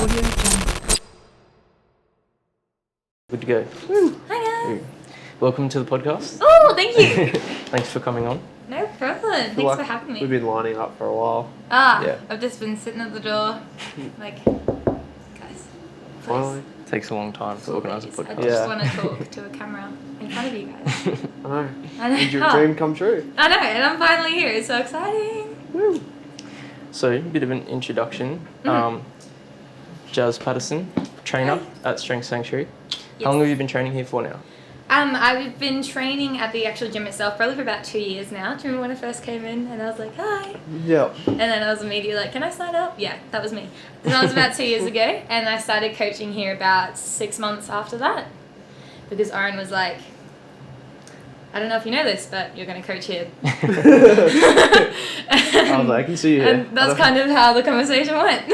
Audio Jungle. Good to go. Woo. Hi guys. Welcome to the podcast. Oh, thank you. Thanks for coming on. No problem. Thanks for having me. We've been lining up for a while. Yeah. I've just been sitting at the door, like, guys. Finally. Takes a long time to organise a I podcast. just Yeah. want to talk to a camera in front of you guys. I know. I know. Did your dream come true? I know, and I'm finally here. It's so exciting. Woo. So, a bit of an introduction. Jasmin Paterson, trainer at Strength Sanctuary. Yes. How long have you been training here for now? I've been training at the actual gym itself probably for about 2 years now. Do you remember when I first came in and I was like, hi? Yeah. And then I was immediately like, can I sign up? Yeah, that was me. That was about 2 years ago. And I started coaching here about 6 months after that. Because Aaron was like, I don't know if you know this, but you're going to coach here. I was like, I can see you here. And that's kind of how the conversation went.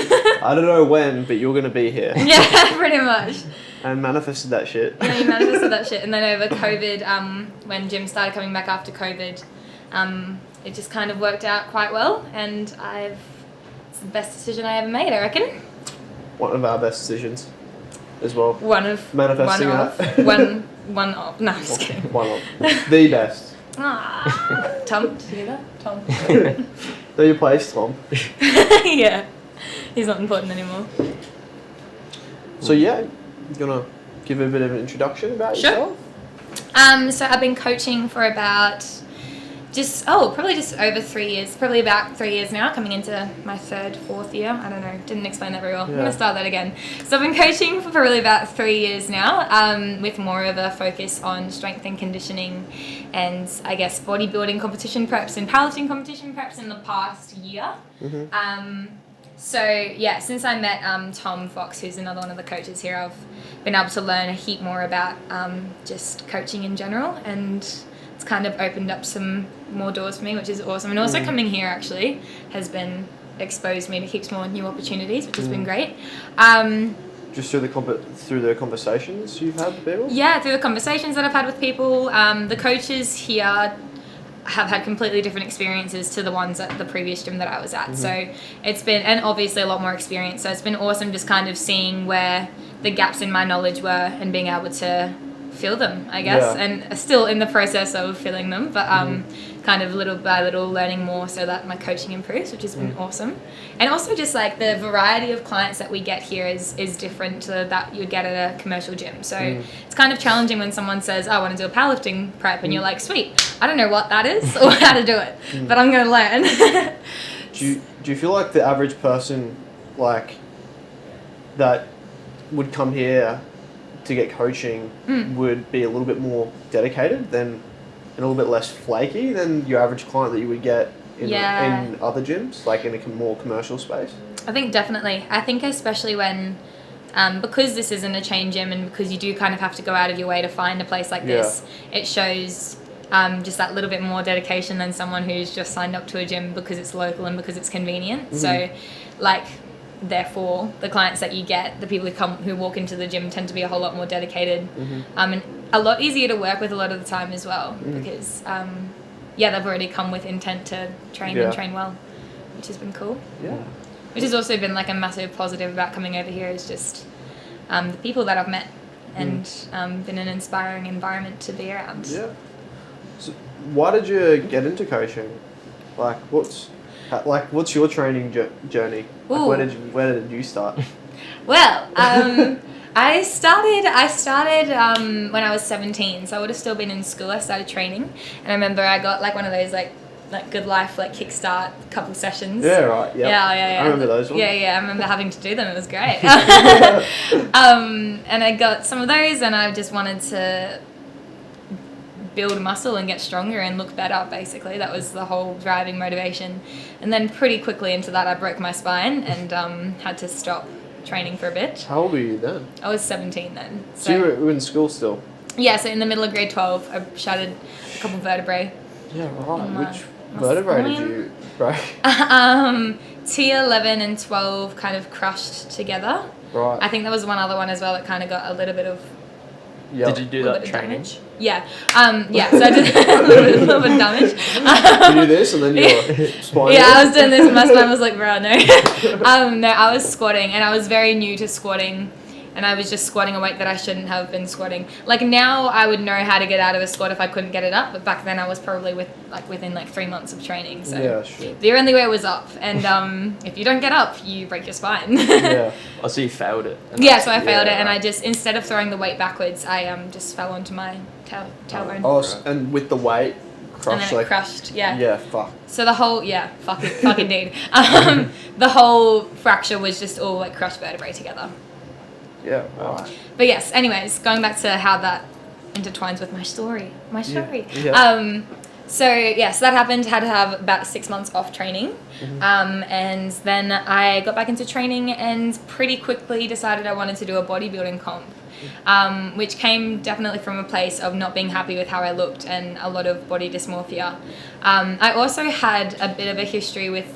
I don't know when, but you're going to be here. Yeah, pretty much. And manifested that shit. Yeah, you manifested that shit. And then over COVID, when gyms started coming back after COVID, it just kind of worked out quite well. And it's the best decision I ever made, I reckon. One of our best decisions as well. Manifesting Manifesting that. one of. No, I'm just kidding. One of. The best. Ah, Tom, did you hear that? Tom. Know your place, Tom. Yeah, he's not important anymore. So yeah, you gonna give a bit of an introduction about Sure. yourself? So I've been coaching for about probably just over 3 years, probably about 3 years now, coming into my fourth year. I don't know, didn't explain that very well. I'm Yeah. going to start that again. So I've been coaching for probably about 3 years now, with more of a focus on strength and conditioning and I guess bodybuilding competition preps and powerlifting competition preps in the past year. Mm-hmm. So yeah, since I met Tom Fox, who's another one of the coaches here, I've been able to learn a heap more about just coaching in general, and it's kind of opened up some more doors for me, which is awesome. And also coming here actually has been exposed me to heaps more new opportunities, which has been great. Just through the conversations you've had with people? Yeah, through the conversations that I've had with people, the coaches here have had completely different experiences to the ones at the previous gym that I was at. So it's been, and obviously a lot more experience. So it's been awesome just kind of seeing where the gaps in my knowledge were and being able to fill them, I guess. Yeah. And still in the process of filling them, but kind of little by little learning more so that my coaching improves, which has been awesome. And also just like the variety of clients that we get here is different to that you would get at a commercial gym. So it's kind of challenging when someone says, I want to do a powerlifting prep, and you're like, sweet, I don't know what that is or how to do it, but I'm going to learn. Do you feel like the average person like that would come here to get coaching would be a little bit more dedicated and a little bit less flaky than your average client that you would get in other gyms, like in a more commercial space? I think definitely. I think especially when, because this isn't a chain gym and because you do kind of have to go out of your way to find a place like this, it shows just that little bit more dedication than someone who's just signed up to a gym because it's local and because it's convenient. So, like, therefore, the clients that you get, the people who walk into the gym tend to be a whole lot more dedicated and a lot easier to work with a lot of the time as well because, they've already come with intent to train and train well, which has been cool. Yeah. Which has also been like a massive positive about coming over here is just the people that I've met and been an inspiring environment to be around. Yeah. So why did you get into coaching? Like, what's your training journey? Like, where did you start? Well, I started when I was 17, so I would have still been in school. I started training, and I remember I got like one of those like Good Life kickstart couple sessions. Yeah, right. Yep. Yeah. I remember those ones. Yeah. I remember having to do them. It was great. And I got some of those, and I just wanted to build muscle and get stronger and look better, basically. That was the whole driving motivation. And then pretty quickly into that, I broke my spine and had to stop training for a bit. How old were you then? I was 17 then. So you were in school still? Yeah, so in the middle of grade 12, I shattered a couple vertebrae. Yeah, right. Which vertebrae did you break? T11 and 12 kind of crushed together. Right. I think there was one other one as well that kind of got a little bit of Yeah. Did you do little that bit of training? damage. Yeah. Yeah. So I did a little bit of damage. You do this and then your spine. Yeah, I was doing this and my spine was like, bro, no. No, I was squatting and I was very new to squatting. And I was just squatting a weight that I shouldn't have been squatting. Like now I would know how to get out of a squat if I couldn't get it up, but back then I was probably within 3 months of training. So Yeah, sure. the only way was up, and if you don't get up, you break your spine. Yeah. Oh, so you failed it. Yeah, so I failed it, Yeah. and I just, instead of throwing the weight backwards, I just fell onto my tailbone. Oh, and with the weight and crushed, then it crushed, yeah. Yeah, fuck. So the whole, fuck indeed. The whole fracture was just all crushed vertebrae together. Yeah, right. But yes, anyways, going back to how that intertwines with my story. Yeah. So that happened. Had to have about 6 months off training. And then I got back into training and pretty quickly decided I wanted to do a bodybuilding comp. Which came definitely from a place of not being happy with how I looked and a lot of body dysmorphia. I also had a bit of a history with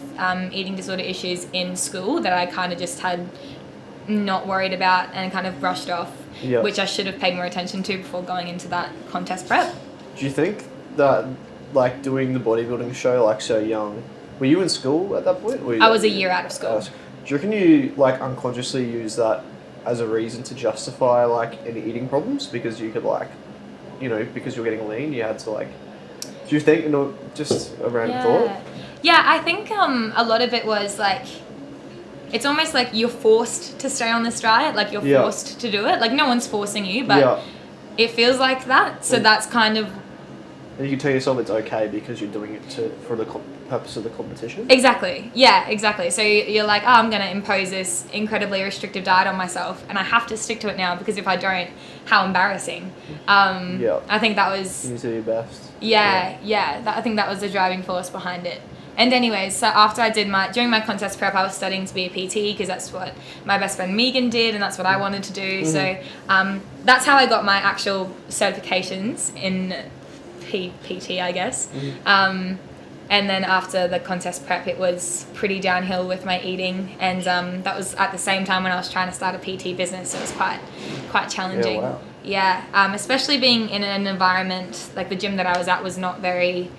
eating disorder issues in school that I kind of just had not worried about and kind of brushed off, which I should have paid more attention to before going into that contest prep. Do you think that, doing the bodybuilding show, so young, were you in school at that point? I was a year out of school. Do you reckon you, unconsciously use that as a reason to justify, any eating problems? Because you could, because you're getting lean, you had to, do you think, just a random thought? Yeah, I think a lot of it was, it's almost like you're forced to stay on this diet, you're forced to do it. No one's forcing you, but it feels like that. So that's kind of... And you can tell yourself it's okay because you're doing it for the purpose of the competition? Exactly. Yeah, exactly. So you're like, I'm going to impose this incredibly restrictive diet on myself and I have to stick to it now because if I don't, how embarrassing. I think that was... You need to do your best. I think that was the driving force behind it. And anyways, so after during my contest prep, I was studying to be a PT because that's what my best friend Megan did and that's what I wanted to do. So that's how I got my actual certifications in PT, I guess. And then after the contest prep, it was pretty downhill with my eating. And that was at the same time when I was trying to start a PT business. So it was quite challenging. Yeah, wow. Yeah, especially being in an environment like the gym that I was at was not very...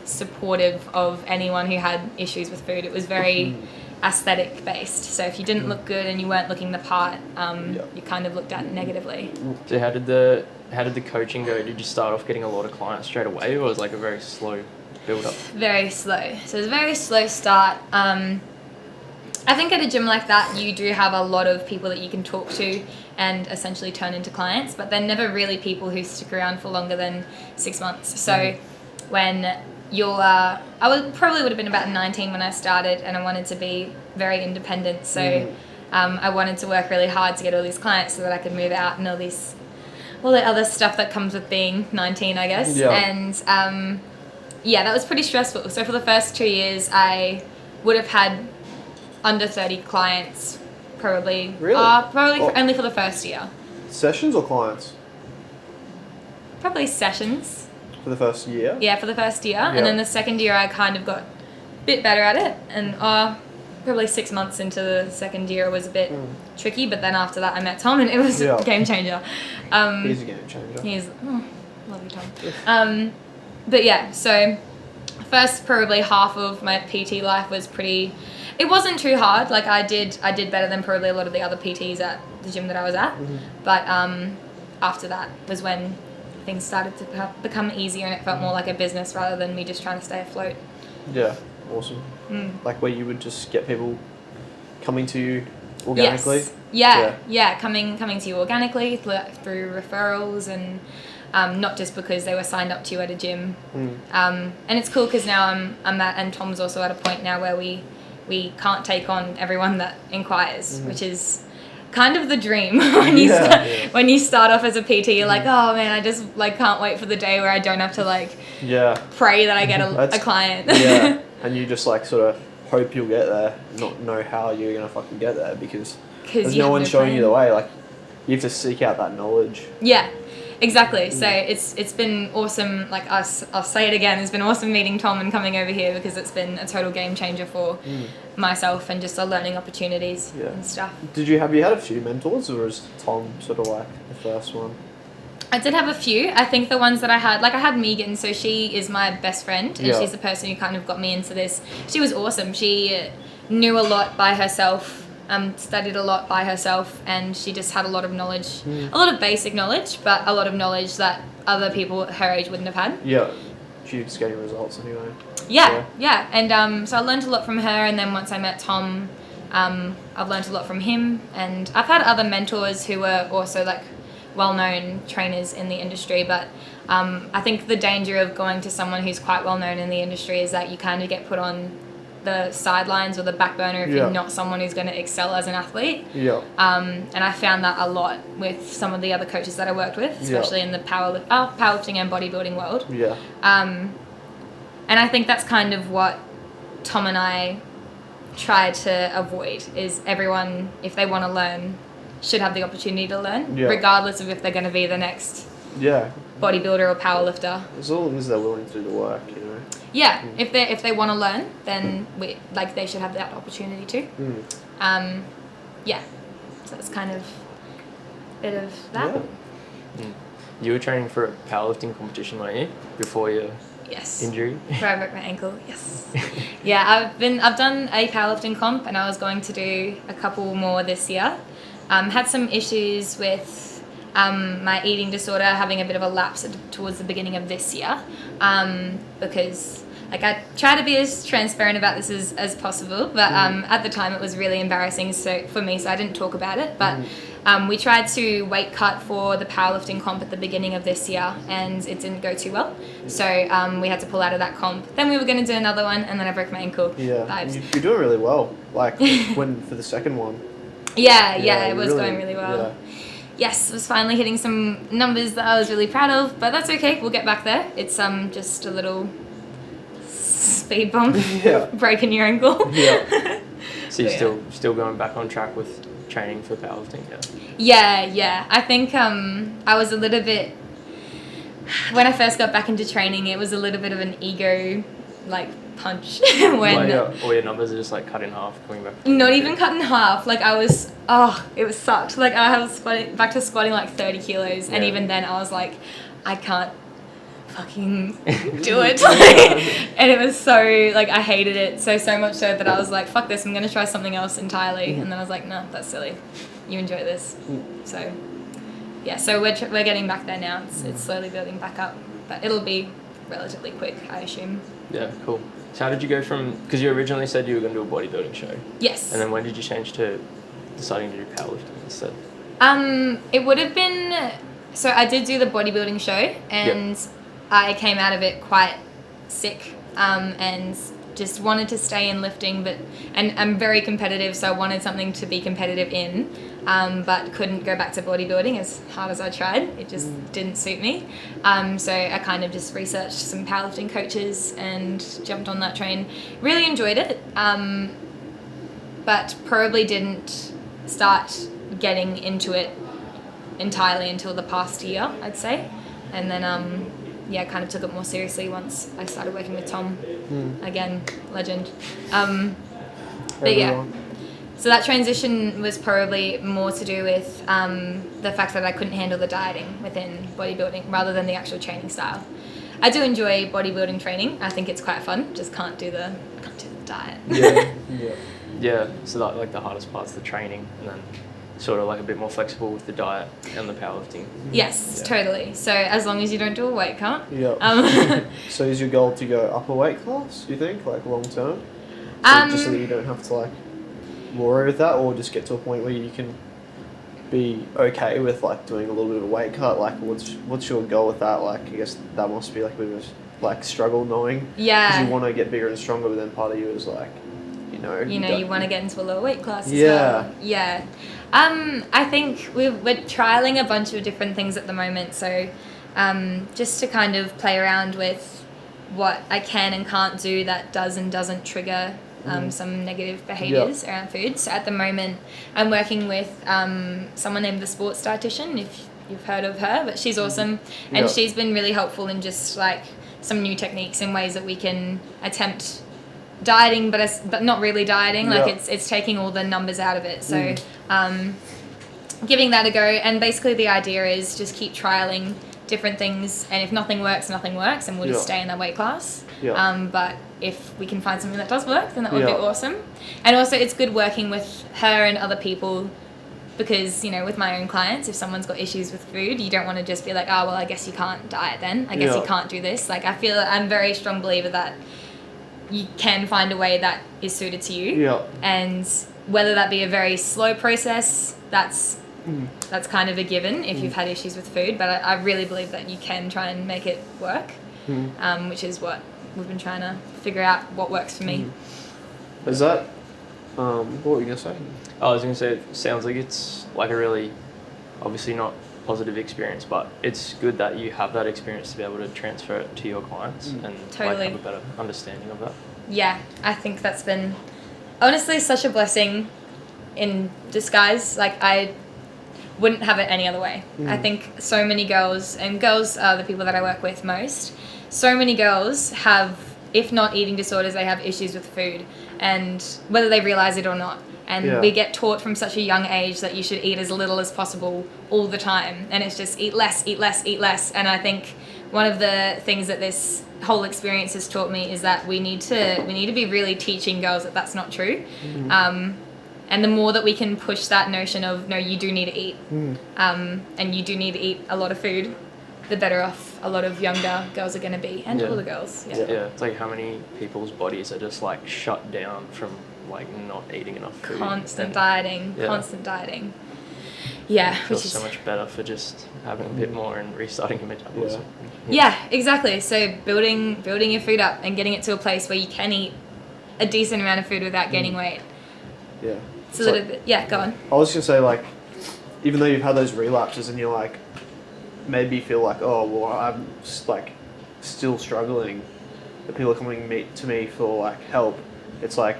supportive of anyone who had issues with food. It was very aesthetic based. So if you didn't look good and you weren't looking the part, you kind of looked at negatively. So how did the coaching go? Did you start off getting a lot of clients straight away, or was it a very slow build up? Very slow. So it was a very slow start. I think at a gym like that, you do have a lot of people that you can talk to and essentially turn into clients, but they're never really people who stick around for longer than 6 months. So when I probably would have been about 19 when I started, and I wanted to be very independent. So I wanted to work really hard to get all these clients so that I could move out and all the other stuff that comes with being 19, I guess. Yeah. And that was pretty stressful. So for the first 2 years, I would have had under 30 clients, probably. Really? Only for the first year. Sessions or clients? Probably sessions. For the first year? Yeah, for the first year. And then the second year I kind of got a bit better at it. And probably 6 months into the second year it was a bit tricky. But then after that I met Tom and it was a game changer. He's a game changer. Love you, Tom. But yeah, so first probably half of my PT life was it wasn't too hard. I did better than probably a lot of the other PTs at the gym that I was at. But after that was when things started to become easier and it felt more like a business rather than me just trying to stay afloat. Yeah, awesome. Where you would just get people coming to you organically? Yes. Yeah, coming to you organically through referrals and not just because they were signed up to you at a gym. And it's cool because now I'm at, and Tom's also at a point now where we can't take on everyone that inquires, which is kind of the dream when you start off as a PT. You're like, oh man, I just can't wait for the day where I don't have to pray that I get a client. Yeah, and you just sort of hope you'll get there, not know how you're gonna fucking get there because there's no one showing you the way. You have to seek out that knowledge. Yeah, Exactly. So it's been awesome. Like I'll say it again. It's been awesome meeting Tom and coming over here because it's been a total game changer for myself and just the learning opportunities and stuff. Have you had a few mentors, or is Tom sort of like the first one? I did have a few. I think the ones that I had Megan, so she is my best friend, and she's the person who kind of got me into this. She was awesome. She knew a lot by herself, studied a lot by herself, and she just had a lot of knowledge, a lot of basic knowledge, but a lot of knowledge that other people her age wouldn't have had. Yeah, she was getting results anyway. Yeah. And so I learned a lot from her, and then once I met Tom, I've learned a lot from him, and I've had other mentors who were also like well-known trainers in the industry, but I think the danger of going to someone who's quite well-known in the industry is that you kind of get put on the sidelines or the back burner if you're not someone who's going to excel as an athlete. And I found that a lot with some of the other coaches that I worked with, especially in the powerlifting and bodybuilding world. And I think that's kind of what Tom and I try to avoid, is everyone, if they want to learn, should have the opportunity to learn, regardless of if they're going to be the next bodybuilder or powerlifter. As long as they're willing to do the work, you know. Yeah, if they want to learn, then they should have that opportunity too. So it's kind of a bit of that. You were training for a powerlifting competition, weren't you, before your injury? Before I broke my ankle, yes. I've done a powerlifting comp, and I was going to do a couple more this year. Had some issues with my eating disorder having a bit of a lapse towards the beginning of this year, because I try to be as transparent about this as possible, but at the time it was really embarrassing for me, so I didn't talk about it. But we tried to weight cut for the powerlifting comp at the beginning of this year, and it didn't go too well, so we had to pull out of that comp. Then we were going to do another one, and then I broke my ankle. Vibes. You're doing really well, like for the second one. It was going really well. Yes, was finally hitting some numbers that I was really proud of, but that's okay, we'll get back there. It's just a little speed bump, breaking your ankle. So you're still going back on track with training for powerlifting? I think I was a little bit, when I first got back into training, it was a little bit of an ego punch when all your numbers are just cut in half coming back. Not even cut in half. It was sucked. I was back to squatting 30 kilos, and even then I was like, I can't fucking do it. And it was so I hated it so much so that I was like, fuck this, I'm gonna try something else entirely. And then I was like, no, that's silly. You enjoy this. So we're getting back there now. It's slowly building back up, but it'll be relatively quick, I assume. Yeah, cool. So how did you go from, because you originally said you were going to do a bodybuilding show. Yes. And then when did you change to deciding to do powerlifting instead? It would have been, so I did do the bodybuilding show, and I came out of it quite sick, and just wanted to stay in lifting, and I'm very competitive, so I wanted something to be competitive in, but couldn't go back to bodybuilding as hard as I tried. It just didn't suit me. So I kind of just researched some powerlifting coaches and jumped on that train. Really enjoyed it, but probably didn't start getting into it entirely until the past year, I'd say. And then kind of took it more seriously once I started working with Tom. Again, legend. So that transition was probably more to do with the fact that I couldn't handle the dieting within bodybuilding rather than the actual training style. I do enjoy bodybuilding training. I think it's quite fun. Just can't do the diet. So that the hardest part's the training, and then sort of a bit more flexible with the diet and the powerlifting. Yes, totally. So as long as you don't do a weight cut. So is your goal to go up a weight class, do you think, long term? Just so that you don't have to worry with that, or just get to a point where you can be okay with doing a little bit of a weight cut? What's your goal with that? I guess that must be a bit of a struggle knowing. Because you want to get bigger and stronger, but then part of you is you want to get into a lower weight class as well. I think we're trialing a bunch of different things at the moment, so just to kind of play around with what I can and can't do that does and doesn't trigger some negative behaviours around food. So at the moment I'm working with someone named the Sports Dietitian, if you've heard of her, but she's awesome. And she's been really helpful in just like some new techniques and ways that we can attempt dieting, but not really dieting. Like it's taking all the numbers out of it. So giving that a go. And basically the idea is just keep trialing different things, and if nothing works, and we'll just stay in that weight class. But if we can find something that does work, then that would be awesome. And also it's good working with her and other people, because, you know, with my own clients, if someone's got issues with food, you don't want to just be like, oh, well, I guess you can't diet then. I guess you can't do this. Like, I feel I'm a very strong believer that you can find a way that is suited to you. And whether that be a very slow process, that's kind of a given if you've had issues with food. But I really believe that you can try and make it work, which is what we've been trying to figure out what works for me. Is that, what were you going to say? I was going to say, it sounds like it's like a really, obviously not positive experience, but it's good that you have that experience to be able to transfer it to your clients and like have a better understanding of that. Yeah, I think that's been honestly such a blessing in disguise. Like, I wouldn't have it any other way. I think so many girls, and girls are the people that I work with most, so many girls have, if not eating disorders, they have issues with food, and whether they realize it or not. And we get taught from such a young age that you should eat as little as possible all the time. And it's just eat less, eat less, eat less. And I think one of the things that this whole experience has taught me is that we need to be really teaching girls that that's not true. And the more that we can push that notion of, no, you do need to eat, and you do need to eat a lot of food, the better off a lot of younger girls are going to be, and older girls. It's like how many people's bodies are just like shut down from like not eating enough food. Constant dieting. Yeah. It feels so much better for just having a bit more and restarting your metabolism. Yeah, exactly. So building your food up and getting it to a place where you can eat a decent amount of food without gaining weight. Yeah. It's a little bit. Yeah, go on. I was going to say, like, even though you've had those relapses and you're like, maybe feel like, oh, well, I'm like still struggling, but people are coming to me for like help. It's like,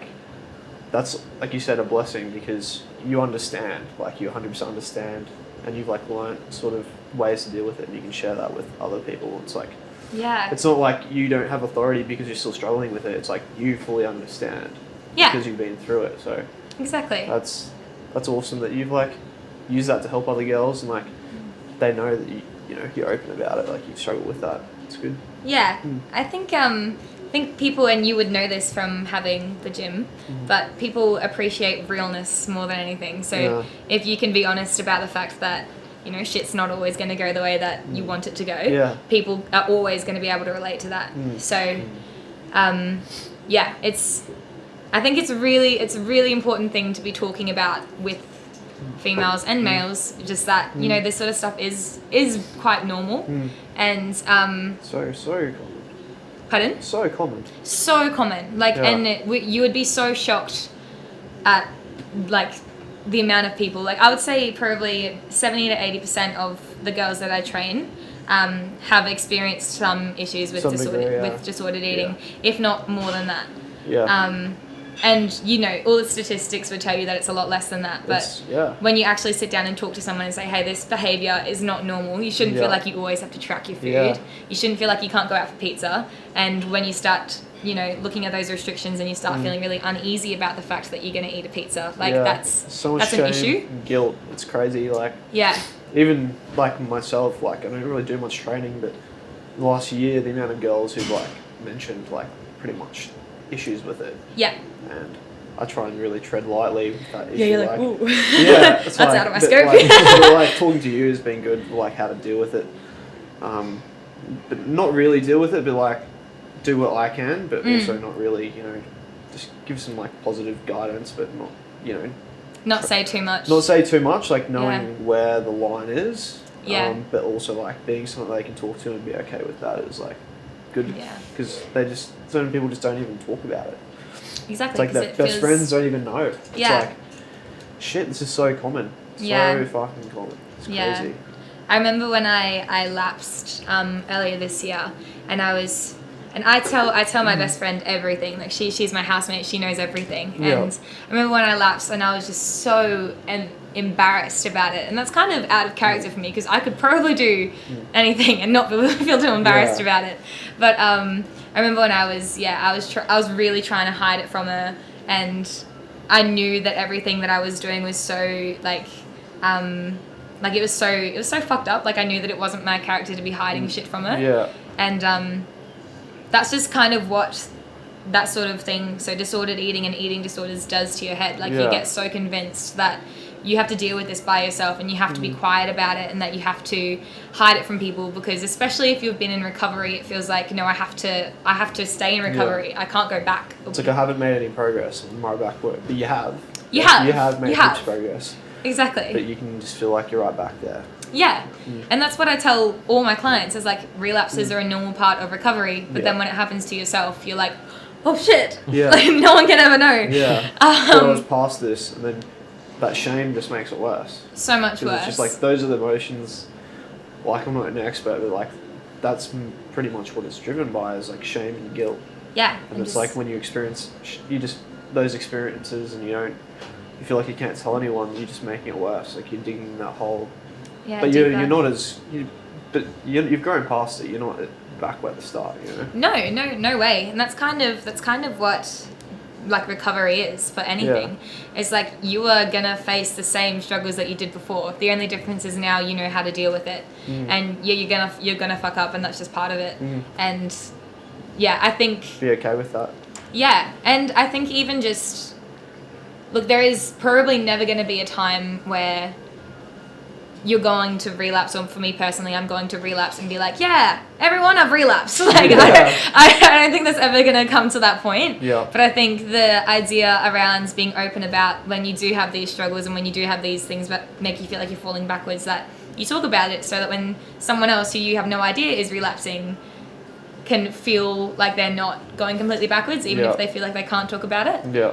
that's, like you said, a blessing, because you understand, like you 100% understand, and you've like learnt sort of ways to deal with it, and you can share that with other people. It's like, it's not like you don't have authority because you're still struggling with it. It's like you fully understand because you've been through it. So exactly, that's awesome that you've like used that to help other girls, and like they know that you know you're open about it, like you struggle with that. It's good. I think people, and you would know this from having the gym, but people appreciate realness more than anything. So if you can be honest about the fact that, you know, shit's not always going to go the way that you want it to go, people are always going to be able to relate to that. So I think it's a really important thing to be talking about with females and males, just that, you know, this sort of stuff is quite normal. And so common. Pardon? So common. Like, and you would be so shocked at like the amount of people. Like, I would say probably 70 to 80% of the girls that I train have experienced some issues with disordered eating, if not more than that. And, you know, all the statistics would tell you that it's a lot less than that. But when you actually sit down and talk to someone and say, hey, this behaviour is not normal, you shouldn't feel like you always have to track your food. You shouldn't feel like you can't go out for pizza. And when you start, you know, looking at those restrictions and you start feeling really uneasy about the fact that you're going to eat a pizza, like that's shame, an issue. Guilt. It's crazy. Like, even like myself, like I don't really do much training, but the last year, the amount of girls who've like mentioned like pretty much issues with it. And I try and really tread lightly with that issue. You're like, ooh. That's like, out of my scope. Like talking to you has been good, like how to deal with it. But not really deal with it, but like do what I can, but also not really, you know, just give some like positive guidance, but not, you know. Not say too much. Like knowing where the line is. But also like being someone they can talk to and be okay with that is like good. Because certain people just don't even talk about it. Exactly. It's like their best friends don't even know. It's like, shit, this is so common. So fucking common. It's crazy. I remember when I lapsed earlier this year, and I was And I tell my best friend everything. Like she's my housemate. She knows everything. Yeah. And I remember when I lapsed, and I was just so embarrassed about it. And that's kind of out of character for me, because I could probably do anything and not feel too embarrassed about it. But I remember when I was really trying to hide it from her, and I knew that everything that I was doing was so like it was so fucked up. Like I knew that it wasn't my character to be hiding shit from her. Yeah. And that's just kind of what that sort of thing, so disordered eating and eating disorders, does to your head. Like you get so convinced that you have to deal with this by yourself, and you have to be quiet about it, and that you have to hide it from people, because especially if you've been in recovery, it feels like, no, I have to stay in recovery. I can't go back. It's like I haven't made any progress in my back work, but you have. You have made huge progress. Exactly. But you can just feel like you're right back there. Yeah. And that's what I tell all my clients, is like relapses are a normal part of recovery, but then when it happens to yourself, you're like, oh shit. Yeah. Like no one can ever know. Yeah. I was past this, and then that shame just makes it worse. So much worse. It's just like, those are the emotions, like I'm not an expert, but like that's pretty much what it's driven by, is like shame and guilt. Yeah. And it's like when you experience, those experiences, and you feel like you can't tell anyone, you're just making it worse. Like you're digging that hole. Yeah, but you're not as, you've grown past it. You're not back where at the start, No way. And that's kind of what like recovery is for anything. It's like you are gonna face the same struggles that you did before. The only difference is now you know how to deal with it. And you're gonna fuck up, and that's just part of it. And yeah, I think be okay with that. Yeah, and I think even just look, there is probably never going to be a time where you're going to relapse, or for me personally, I'm going to relapse and be like, yeah, everyone, I've relapsed. Like, I don't think that's ever going to come to that point. Yeah. But I think the idea around being open about when you do have these struggles and when you do have these things that make you feel like you're falling backwards, that you talk about it, so that when someone else who you have no idea is relapsing can feel like they're not going completely backwards, even if they feel like they can't talk about it. Yeah.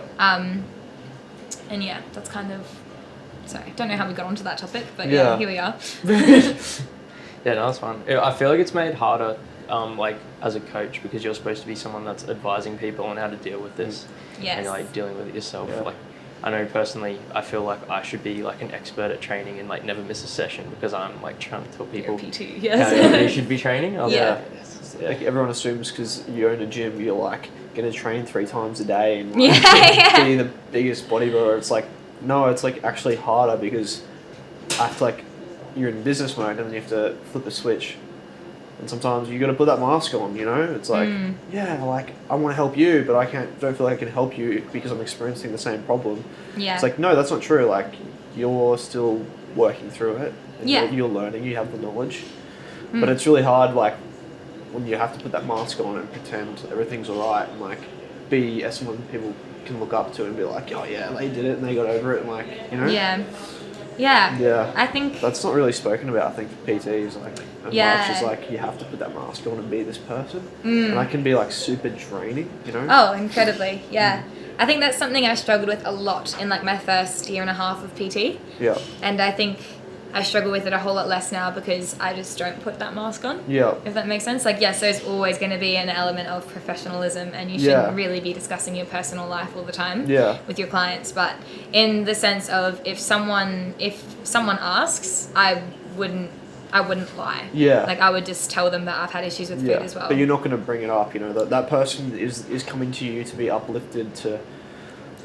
And yeah, that's kind of... Sorry, don't know how we got onto that topic, but yeah, here we are. Yeah, no, that's fine. I feel like it's made harder, like as a coach, because you're supposed to be someone that's advising people on how to deal with this, and like dealing with it yourself. Yeah. Like, I know personally, I feel like I should be like an expert at training and like never miss a session, because I'm like trying to tell people You're a PT, how they should be training. Like everyone assumes because you own a gym, you're like going to train 3 times a day and be the biggest bodybuilder. It's like, no, it's like actually harder, because after like you're in business mode, and then you have to flip a switch, and sometimes you got to put that mask on. It's like, like I want to help you, but don't feel like I can help you because I'm experiencing the same problem. It's like, no, that's not true. Like you're still working through it. And you're learning. You have the knowledge, but it's really hard. Like when you have to put that mask on and pretend everything's alright, and like be someone people can look up to and be like, oh yeah, they did it and they got over it, and like, Yeah. I think that's not really spoken about. I think for PTs, like, much as like you have to put that mask on and be this person, and that can be like super draining, Oh, incredibly, yeah. I think that's something I struggled with a lot in like my first year and a half of PT. Yeah. And I think I struggle with it a whole lot less now, because I just don't put that mask on. Yeah. If that makes sense. Like, yes, there's always going to be an element of professionalism, and you shouldn't really be discussing your personal life all the time with your clients. But in the sense of if someone asks, I wouldn't lie. Yeah. Like I would just tell them that I've had issues with food as well. But you're not going to bring it up. That person is coming to you to be uplifted, to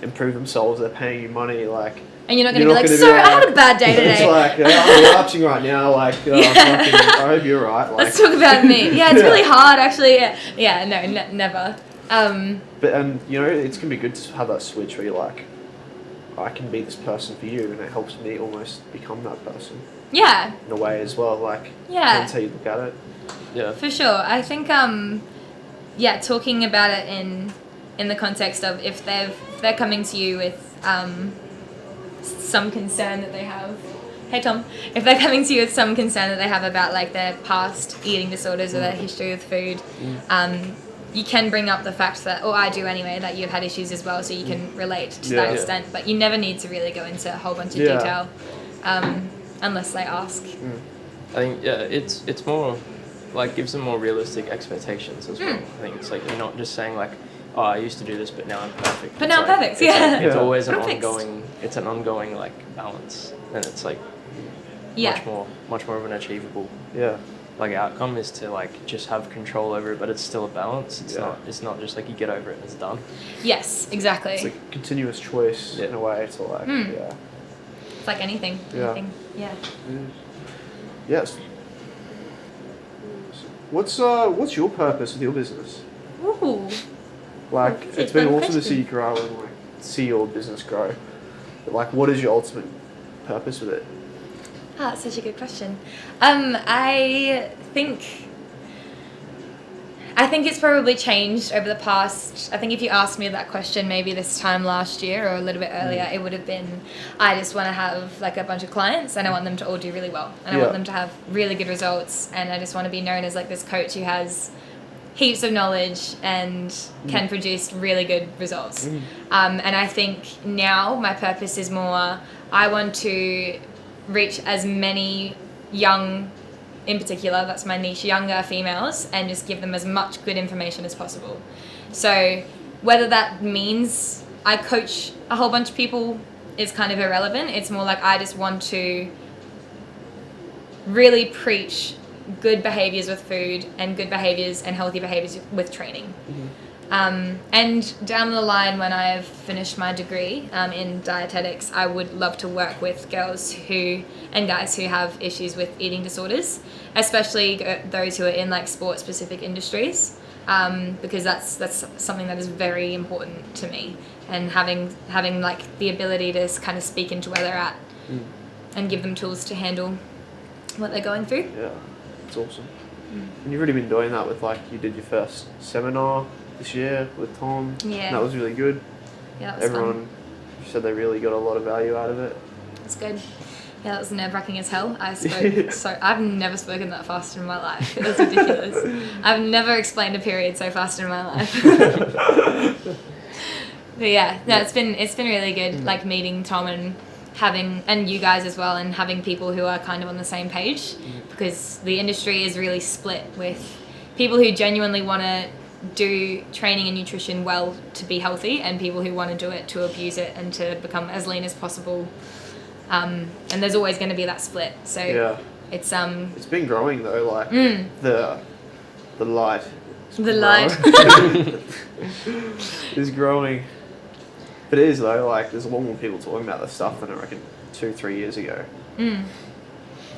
improve themselves. They're paying you money, like. And you're not going to be like, so I had a bad day today. It's like, I'm relapsing right now, like, I hope you're right. Like. Let's talk about me. Yeah, it's really hard, actually. Yeah, no, never. But, it's going to be good to have that switch where you're like, I can be this person for you, and it helps me almost become that person. Yeah. In a way as well, like, that's how you look at it. Yeah. For sure. I think, talking about it in the context of if they're coming to you with, some concern that they have. Hey Tom, if they're coming to you with some concern that they have about like their past eating disorders or their history with food, you can bring up the fact that, or I do anyway, that you've had issues as well, so you can relate to that extent. But you never need to really go into a whole bunch of detail, unless they ask. I think it's more like gives them more realistic expectations as well. I think it's like you're not just saying like, oh, I used to do this, but now I'm perfect. But now I'm perfect. Yeah. It's always Perfect. It's an ongoing like balance, and it's like much more of an achievable like outcome is to like just have control over it, but it's still a balance. It's not just like you get over it and it's done. Yes, exactly. It's like a continuous choice in a way to like It's like anything. Yes. What's your purpose with your business? Ooh. Like, it's been awesome to see you grow and like see your business grow. But like, what is your ultimate purpose with it? Ah, that's such a good question. I think it's probably changed over the past. I think if you asked me that question maybe this time last year or a little bit earlier, it would have been, I just want to have like a bunch of clients and I want them to all do really well. And I want them to have really good results. And I just want to be known as like this coach who has heaps of knowledge and can produce really good results. And I think now my purpose is more, I want to reach as many young, in particular, that's my niche, younger females, and just give them as much good information as possible. So whether that means I coach a whole bunch of people is kind of irrelevant. It's more like I just want to really preach good behaviors with food and good behaviors and healthy behaviors with training. And down the line, when I've finished my degree in dietetics, I would love to work with girls and guys who have issues with eating disorders, especially those who are in like sport specific industries, because that's something that is very important to me, and having like the ability to kind of speak into where they're at and give them tools to handle what they're going through. Yeah, it's awesome. And you've already been doing that with like, you did your first seminar this year with Tom. Yeah. And that was really good. Yeah, that was Everyone said they really got a lot of value out of it. That's good. Yeah, that was nerve-wracking as hell. I spoke I've never spoken that fast in my life. It was ridiculous. I've never explained a period so fast in my life. But yeah, no, it's been really good, like meeting Tom and you guys as well, and having people who are kind of on the same page, because the industry is really split with people who genuinely want to do training and nutrition well to be healthy, and people who want to do it to abuse it and to become as lean as possible. And there's always going to be that split. So it's been growing though, like the light. The light is growing. But it is though, like there's a lot more people talking about this stuff than I reckon 2-3 years ago.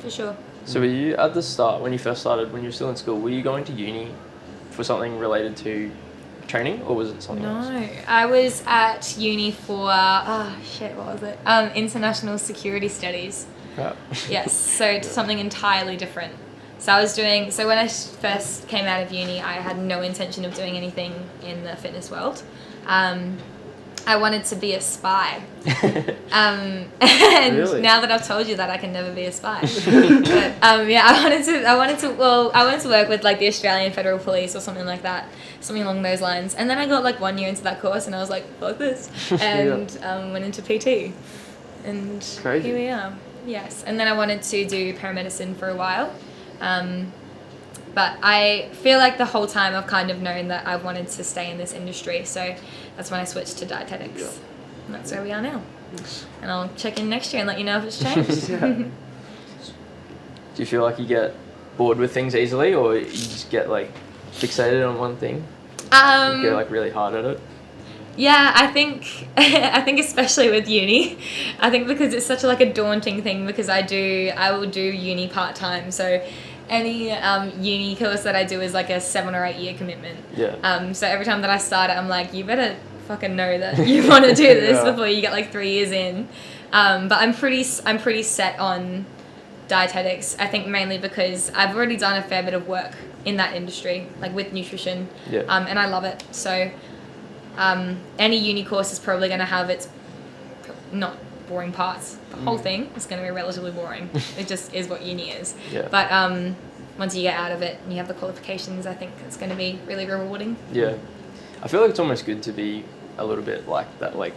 For sure. So were you at the start, when you first started, when you were still in school, were you going to uni for something related to training, or was it something else? No, I was at uni for, what was it? International Security Studies. Yeah. Yes, so something entirely different. So when I first came out of uni, I had no intention of doing anything in the fitness world. I wanted to be a spy. And really? Now that I've told you that, I can never be a spy. But I wanted to work with like the Australian Federal Police or something like that, something along those lines. And then I got like 1 year into that course and I was like, fuck this, and went into PT. And crazy. Here we are. Yes. And then I wanted to do paramedicine for a while. But I feel like the whole time I've kind of known that I wanted to stay in this industry. So that's when I switched to dietetics. Yeah. And that's where we are now. And I'll check in next year and let you know if it's changed. Do you feel like you get bored with things easily, or you just get like fixated on one thing? You get like really hard at it? Yeah, I think especially with uni, I think because it's such a daunting thing, because I will do uni part-time. So any uni course that I do is like a 7 or 8 year commitment. Yeah. So every time that I start it, I'm like, you better fucking know that you want to do this before you get like 3 years in. But I'm pretty set on dietetics. I think mainly because I've already done a fair bit of work in that industry, like with nutrition. Yeah. And I love it. So any uni course is probably going to have its not boring parts. The whole thing is going to be relatively boring. It just is what uni is. Yeah. But once you get out of it and you have the qualifications, I think it's going to be really rewarding. Yeah. I feel like it's almost good to be a little bit like that, like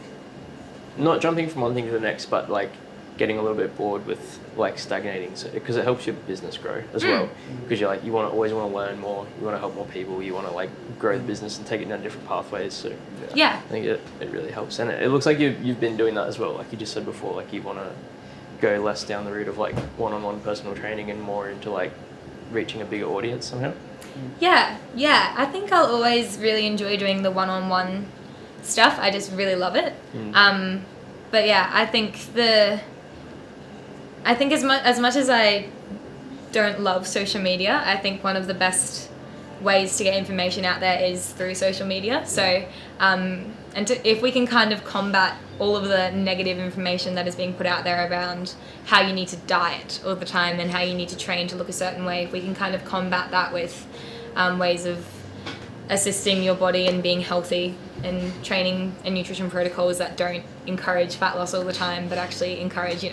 not jumping from one thing to the next, but like getting a little bit bored with like stagnating, because it helps your business grow as well, because you're like, you always want to learn more, you want to help more people, you want to like grow the business and take it down different pathways. So I think it really helps, and it looks like you've been doing that as well, like you just said before, like you want to go less down the route of like one-on-one personal training and more into like reaching a bigger audience somehow. Yeah, I think I'll always really enjoy doing the one-on-one stuff. I just really love it. But yeah, I think as much as I don't love social media, I think one of the best ways to get information out there is through social media. So, if we can kind of combat all of the negative information that is being put out there around how you need to diet all the time and how you need to train to look a certain way, if we can kind of combat that with ways of assisting your body and being healthy and training and nutrition protocols that don't encourage fat loss all the time, but actually encourage,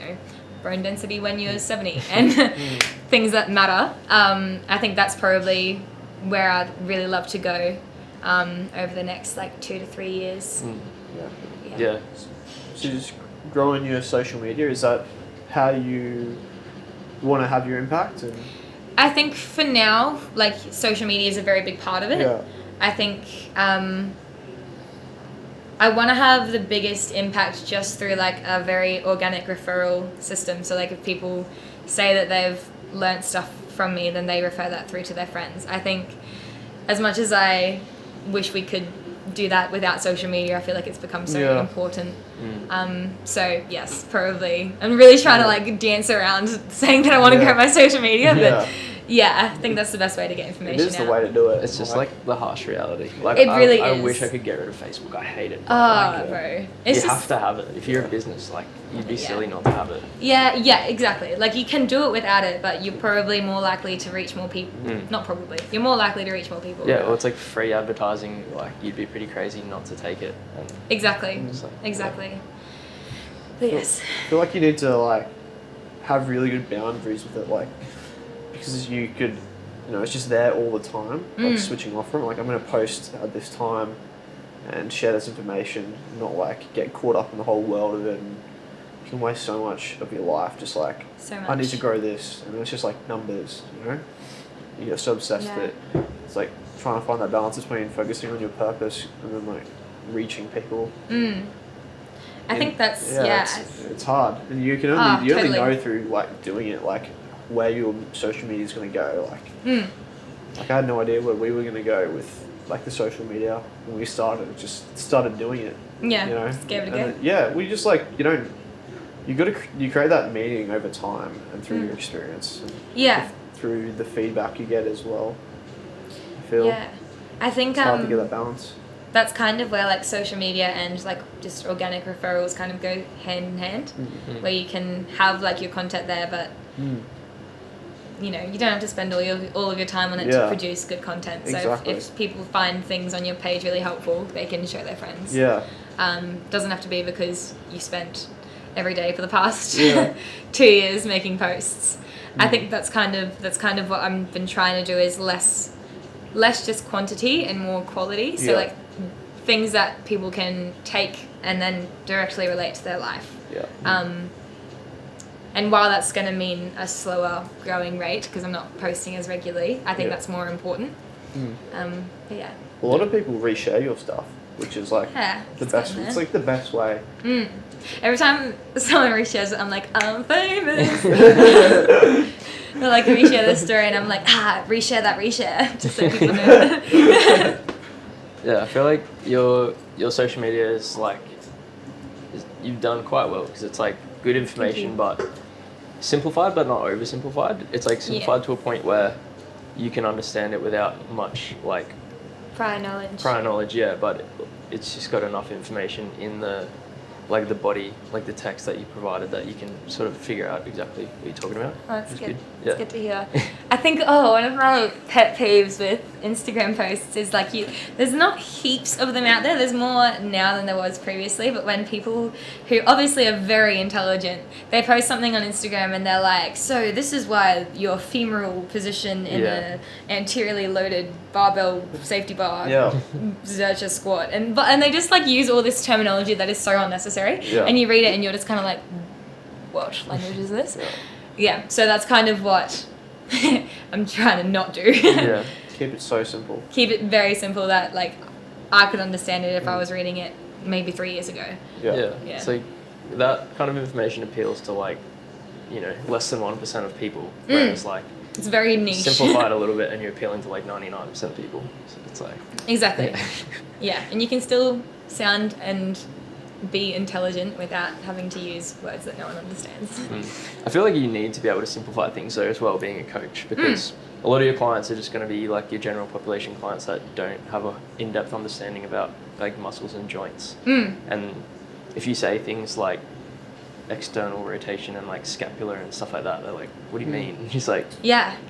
bone density when you're 70 and things that matter. I think that's probably where I'd really love to go over the next 2 to 3 years. Yeah. So just growing your social media, is that how you want to have your impact? And I think for now, social media is a very big part of it. Yeah. I think I want to have the biggest impact just through a very organic referral system. So if people say that they've learnt stuff from me, then they refer that through to their friends. I think as much as I wish we could do that without social media, I feel like it's become so important. So yes, probably. I'm really trying to dance around saying that I want to grow my social media, but I think that's the best way to get information out. It is the way to do it. It's just the harsh reality. It really is. I wish I could get rid of Facebook. I hate it. Bro. You have to have it. If you're a business, you'd be silly not to have it. Yeah, exactly. You can do it without it, but you're probably more likely to reach more people. Not probably. You're more likely to reach more people. Yeah, well, it's free advertising. You'd be pretty crazy not to take it. And exactly. But yes. I feel like you need to have really good boundaries with it, because you could, it's just there all the time, switching off from it. I'm going to post at this time and share this information, not get caught up in the whole world of it, and you can waste so much of your life just so much. I need to grow this, and it's just numbers, you get so obsessed with it. It's trying to find that balance between focusing on your purpose and then reaching people. I think that's it's hard, and you can only know through doing it where your social media is going to go. I had no idea where we were going to go with the social media when we started. Just started doing it. Just gave it a go. We just you create that meaning over time and through your experience. And through the feedback you get as well. I feel. Yeah, I think it's hard to get that balance. That's kind of where social media and just organic referrals kind of go hand in hand, where you can have your content there, but you don't have to spend all of your time on it to produce good content. So exactly. if people find things on your page really helpful, they can show their friends. Doesn't have to be because you spent every day for the past 2 years making posts. I think that's kind of what I've been trying to do, is less just quantity and more quality. So things that people can take and then directly relate to their life. And while that's going to mean a slower growing rate because I'm not posting as regularly, I think that's more important. But yeah. A lot of people reshare your stuff, which is the best. It's the best way. Every time someone reshares it, I'm like, I'm famous. They're reshare this story, and I'm like, reshare that reshare, just so people know. I feel like your social media is you've done quite well, because it's good information but simplified but not oversimplified. It's simplified to a point where you can understand it without much prior knowledge, but it's just got enough information in the the body, the text that you provided, that you can sort of figure out exactly what you're talking about. Oh, that's good. It's good to hear. I think, one of my pet peeves with Instagram posts is there's not heaps of them out there. There's more now than there was previously, but when people who obviously are very intelligent, they post something on Instagram and they're like, so this is why your femoral position in an anteriorly loaded barbell safety bar Zercher squat, and they just use all this terminology that is so unnecessary, and you read it and you're just kind of what language is this? Yeah, so that's kind of what I'm trying to not do. Yeah, keep it so simple. Keep it very simple that, like, I could understand it if I was reading it maybe 3 years ago. Yeah. So that kind of information appeals to, like, you know, less than 1% of people, whereas, like, it's very niche. Simplify it a little bit and you're appealing to, like, 99% of people. So it's like... Exactly. Yeah, and you can still sound and be intelligent without having to use words that no one understands. I feel like you need to be able to simplify things though as well, being a coach, because a lot of your clients are just going to be like your general population clients that don't have a in-depth understanding about like muscles and joints. And if you say things like external rotation and like scapular and stuff like that, they're like, what do you mean? Just like,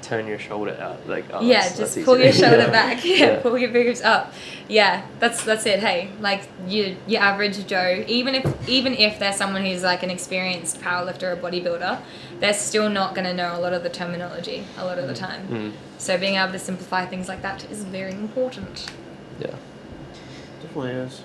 turn your shoulder out, like, oh, that's pull your shoulder back, pull your boobs up. That's it. Hey, like your average Joe, even if they're someone who's like an experienced powerlifter or bodybuilder, they're still not going to know a lot of the terminology a lot of the time. So being able to simplify things like that is very important. Yeah, definitely is.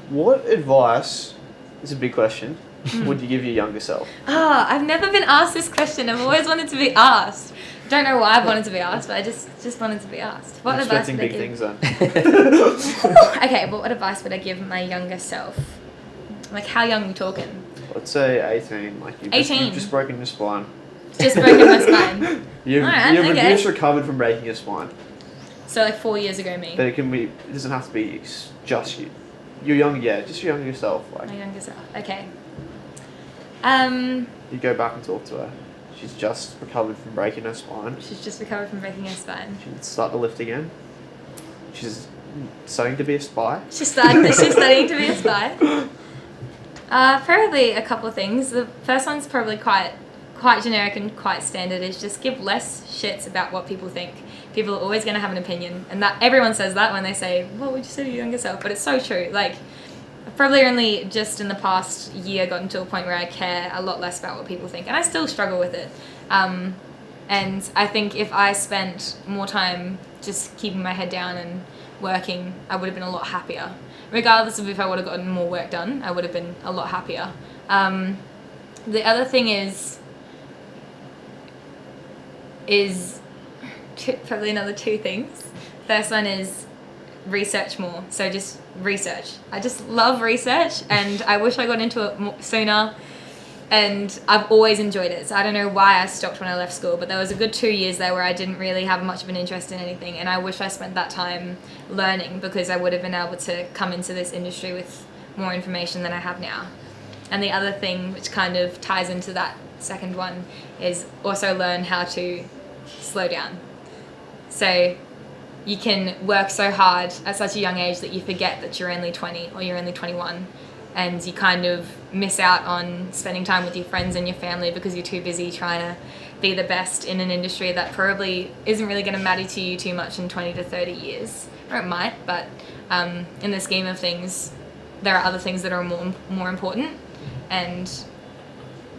What advice, it's a big question, would you give your younger self? I've never been asked this question. I've always wanted to be asked. Don't know why I've wanted to be asked, but I just wanted to be asked. What advice would I give? Things then. Okay, but what advice would I give my younger self? Like, how young are we talking? Let's say 18. Like you've just broken your spine. Just broken my spine. You've just recovered from breaking your spine. So like 4 years ago, me. But it doesn't have to be just you. You're young, just your younger self. Like. My younger self. Okay. You go back and talk to her. She's just recovered from breaking her spine. She's just recovered from breaking her spine. She can start to lift again. She's starting to be a spy. She's studying to be a spy. Probably a couple of things. The first one's probably quite generic and quite standard, is just give less shits about what people think. People are always going to have an opinion, and that everyone says that when they say, what would you say to your younger self? But it's so true. Like, I've probably only just in the past year gotten to a point where I care a lot less about what people think, and I still struggle with it. And I think if I spent more time just keeping my head down and working, I would have been a lot happier. Regardless of if I would have gotten more work done, I would have been a lot happier. The other thing is probably another two things. First one is research more. So just research. I just love research, and I wish I got into it sooner. And I've always enjoyed it. So I don't know why I stopped when I left school, but there was a good 2 years there where I didn't really have much of an interest in anything, and I wish I spent that time learning, because I would have been able to come into this industry with more information than I have now. And the other thing, which kind of ties into that second one, is also learn how to slow down. So you can work so hard at such a young age that you forget that you're only 20 or you're only 21, and you kind of miss out on spending time with your friends and your family because you're too busy trying to be the best in an industry that probably isn't really going to matter to you too much in 20 to 30 years. Or it might, but in the scheme of things, there are other things that are more important. And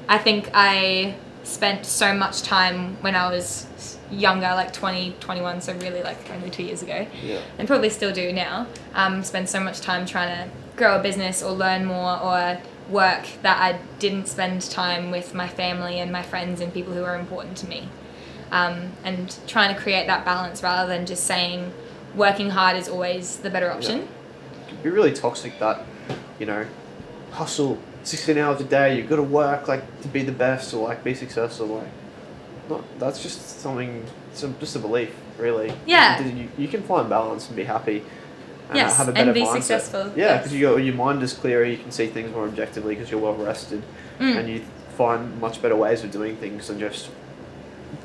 I think I spent so much time when I was younger, like 20, 21, so really like only 2 years ago, and probably still do now, spend so much time trying to grow a business or learn more or work that I didn't spend time with my family and my friends and people who are important to me. And trying to create that balance rather than just saying working hard is always the better option. It can be really toxic that, hustle 16 hours a day, you've got to work like to be the best or like be successful. Like, that's just something, just a belief, really. Yeah. You can find balance and be happy. And yes, have a better and be mindset. successful. Yeah, because your mind is clearer, you can see things more objectively because you're well rested, and you find much better ways of doing things than just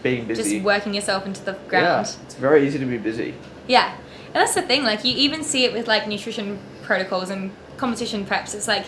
being busy. Just working yourself into the ground. Yeah, it's very easy to be busy. Yeah, and that's the thing, like you even see it with like nutrition protocols and competition preps. It's like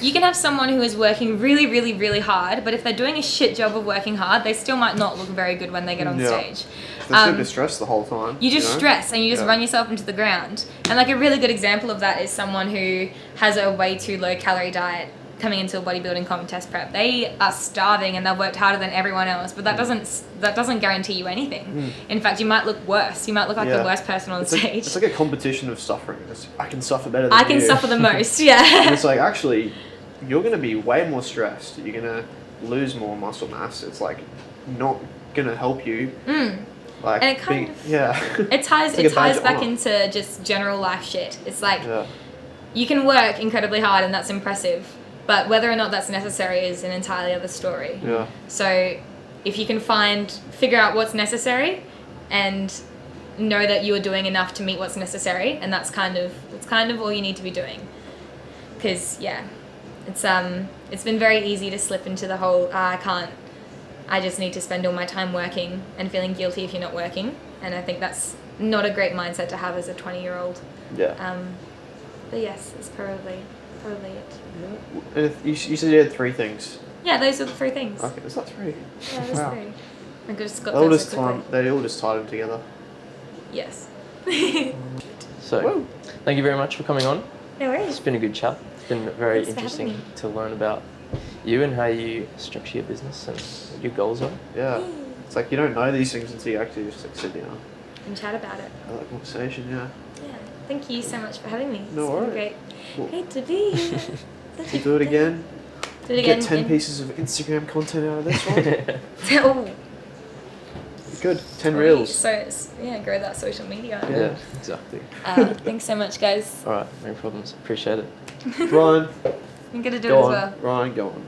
you can have someone who is working really, really, really hard, but if they're doing a shit job of working hard, they still might not look very good when they get on stage. They're super stressed the whole time. You just stress and you just run yourself into the ground. And like a really good example of that is someone who has a way too low calorie diet coming into a bodybuilding contest prep. They are starving and they've worked harder than everyone else, but that doesn't guarantee you anything. In fact, you might look worse. You might look like the worst person on stage. It's like a competition of suffering. I can suffer better than you. I can suffer the most, yeah. And it's like, actually, you're going to be way more stressed. You're going to lose more muscle mass. It's like not going to help you. Like, and it kind of it ties back into just general life shit. It's like you can work incredibly hard and that's impressive, but whether or not that's necessary is an entirely other story. Yeah. So if you can figure out what's necessary and know that you're doing enough to meet what's necessary, and that's kind of all you need to be doing. Because it's been very easy to slip into the whole I just need to spend all my time working and feeling guilty if you're not working, and I think that's not a great mindset to have as a 20-year-old. Yeah. But yes, it's probably it. Yeah. And you said you had 3 things. Yeah, those are the 3 things. Okay, is that 3? Yeah, there's 3. I just got They all just tied them together. Yes. So, Whoa. Thank you very much for coming on. No worries. It's been a good chat. It's been very Thanks interesting to learn about you and how you structure your business and what your goals are. Yeah. It's like you don't know these things until you actually just like sit down and chat about it. Have that conversation, yeah. Yeah. Thank you so much for having me. No worries. Great. Cool. Great to be here. We'll do it again. Get 10 pieces of Instagram content out of this one. Oh. Good. 10 reels. So grow that social media. Yeah, exactly. Thanks so much, guys. All right, no problems. Appreciate it. Ryan. I'm gonna do Go it as on. well. Ryan, go on.